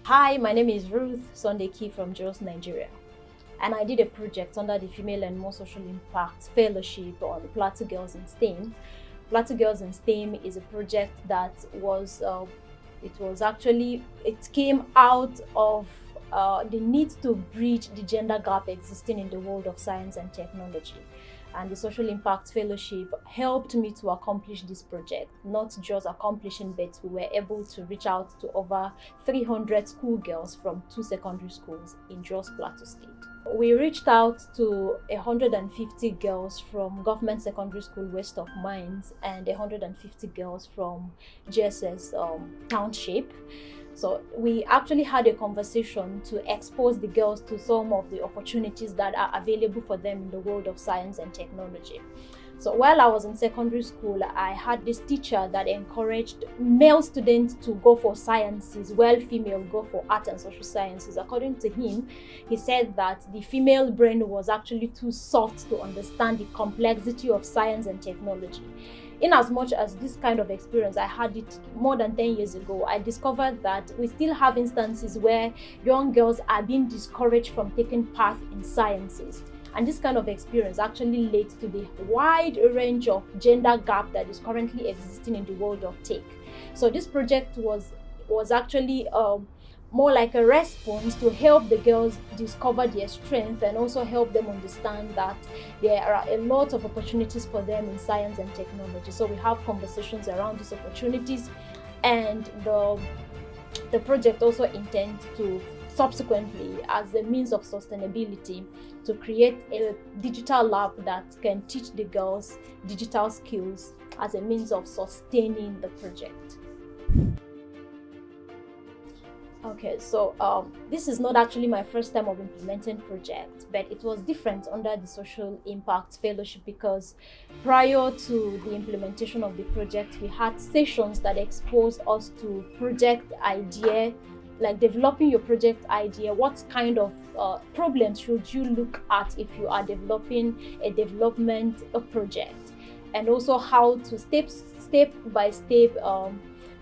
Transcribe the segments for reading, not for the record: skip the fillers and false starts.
Hi, my name is Ruth Sondeki from Jos, Nigeria, and I did a project under the Femaleandmore Social Impact Fellowship on Plateau Girls in STEM. Plateau Girls in STEM is a project that it came out of the need to bridge the gender gap existing in the world of science and technology. And the Social Impact Fellowship helped me to accomplish this project. Not just accomplishing, but we were able to reach out to over 300 schoolgirls from 2 secondary schools in Jos Plateau State. We reached out to 150 girls from Government Secondary School West of Mines and 150 girls from GSS Township. So we actually had a conversation to expose the girls to some of the opportunities that are available for them in the world of science and technology. So while I was in secondary school, I had this teacher that encouraged male students to go for sciences while female go for art and social sciences. According to him, he said that the female brain was actually too soft to understand the complexity of science and technology. In as much as this kind of experience, I had it more than 10 years ago, I discovered that we still have instances where young girls are being discouraged from taking part in sciences. And this kind of experience actually led to the wide range of gender gap that is currently existing in the world of tech. So this project was actually more like a response to help the girls discover their strength and also help them understand that there are a lot of opportunities for them in science and technology. So we have conversations around these opportunities, and the project also intends to subsequently, as a means of sustainability, to create a digital lab that can teach the girls digital skills as a means of sustaining the project. Okay, so this is not actually my first time of implementing project, but it was different under the Social Impact Fellowship because prior to the implementation of the project, we had sessions that exposed us to project idea, like developing your project idea. What kind of problems should you look at if you are developing a development project, and also how to step by step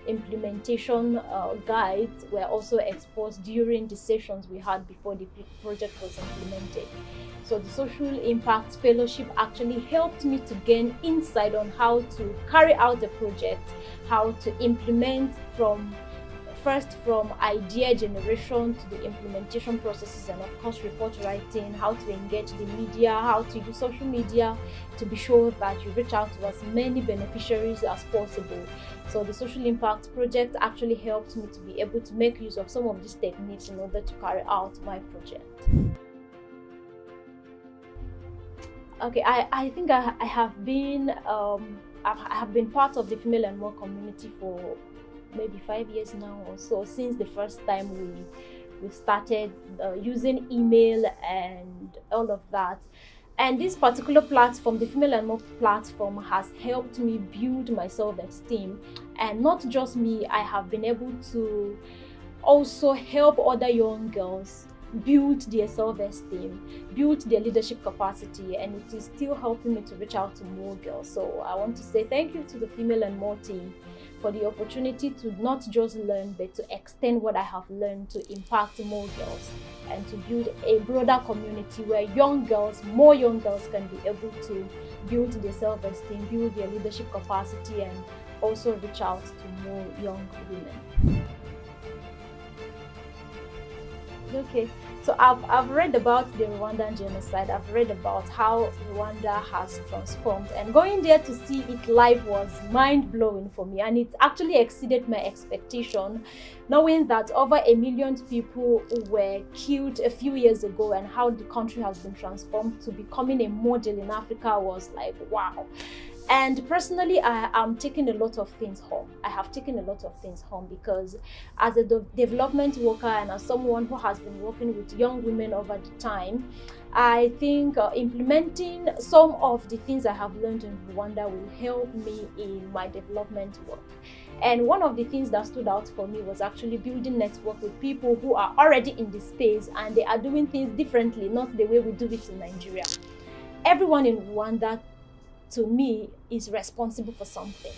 implementation guides were also exposed during the sessions we had before the project was implemented. So the Social Impact Fellowship actually helped me to gain insight on how to carry out the project, how to implement from idea generation to the implementation processes, and of course report writing, how to engage the media, how to use social media to be sure that you reach out to as many beneficiaries as possible. So the Social Impact project actually helped me to be able to make use of some of these techniques in order to carry out my project. Okay, I think I have been part of the Femaleandmore community for maybe 5 years now or so, since the first time we started using email and all of that. And this particular platform, the Femaleandmore platform, has helped me build my self-esteem. And not just me, I have been able to also help other young girls build their self-esteem, build their leadership capacity, and it is still helping me to reach out to more girls. So I want to say thank you to the Femaleandmore team for the opportunity to not just learn, but to extend what I have learned to impact more girls and to build a broader community where more young girls can be able to build their self-esteem, build their leadership capacity, and also reach out to more young women. Okay, so I've read about the Rwandan genocide. I've read about how Rwanda has transformed, and going there to see it live was mind-blowing for me, and it actually exceeded my expectation, knowing that over 1 million people were killed a few years ago, and how the country has been transformed to becoming a model in Africa was like, wow. And personally, I am taking a lot of things home. I have taken a lot of things home because as a development worker and as someone who has been working with young women over the time, I think implementing some of the things I have learned in Rwanda will help me in my development work. And one of the things that stood out for me was actually building network with people who are already in the space and they are doing things differently, not the way we do it in Nigeria. Everyone in Rwanda to me, is responsible for something.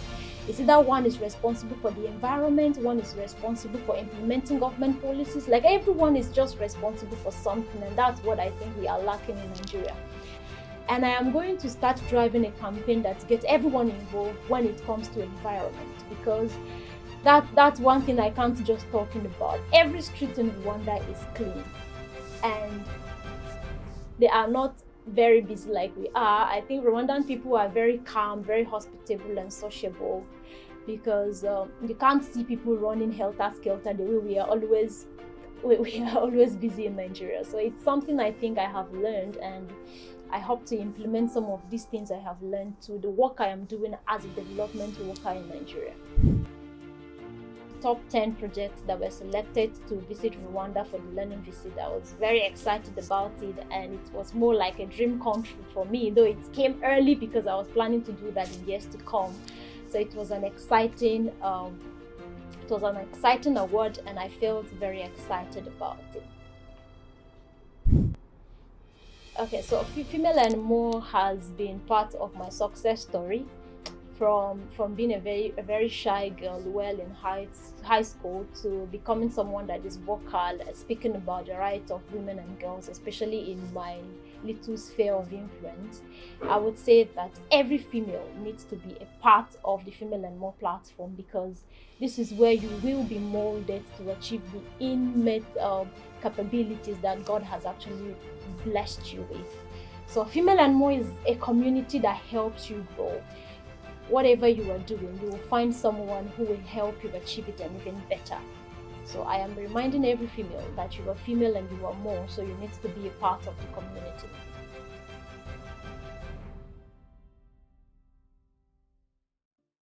It's either one is responsible for the environment, one is responsible for implementing government policies. Like, everyone is just responsible for something, and that's what I think we are lacking in Nigeria. And I am going to start driving a campaign that gets everyone involved when it comes to environment, because that's one thing I can't just talking about. Every street in Rwanda is clean, and they are not very busy like we are. I think Rwandan people are very calm, very hospitable and sociable, because you can't see people running helter-skelter the way we are always busy in Nigeria. So it's something I think I have learned, and I hope to implement some of these things I have learned to the work I am doing as a development worker in Nigeria. Top 10 projects that were selected to visit Rwanda for the learning visit. I was very excited about it, and it was more like a dream come true for me, though it came early because I was planning to do that in years to come. So it was an exciting award, and I felt very excited about it. Okay, so Femaleandmore has been part of my success story, from being a very shy girl well in high school to becoming someone that is vocal, speaking about the rights of women and girls, especially in my little sphere of influence. I would say that every female needs to be a part of the Femaleandmore platform, because this is where you will be molded to achieve the innate capabilities that God has actually blessed you with. So Femaleandmore is a community that helps you grow. Whatever you are doing, you will find someone who will help you achieve it, and even better. So I am reminding every female that you are female and you are more, so you need to be a part of the community.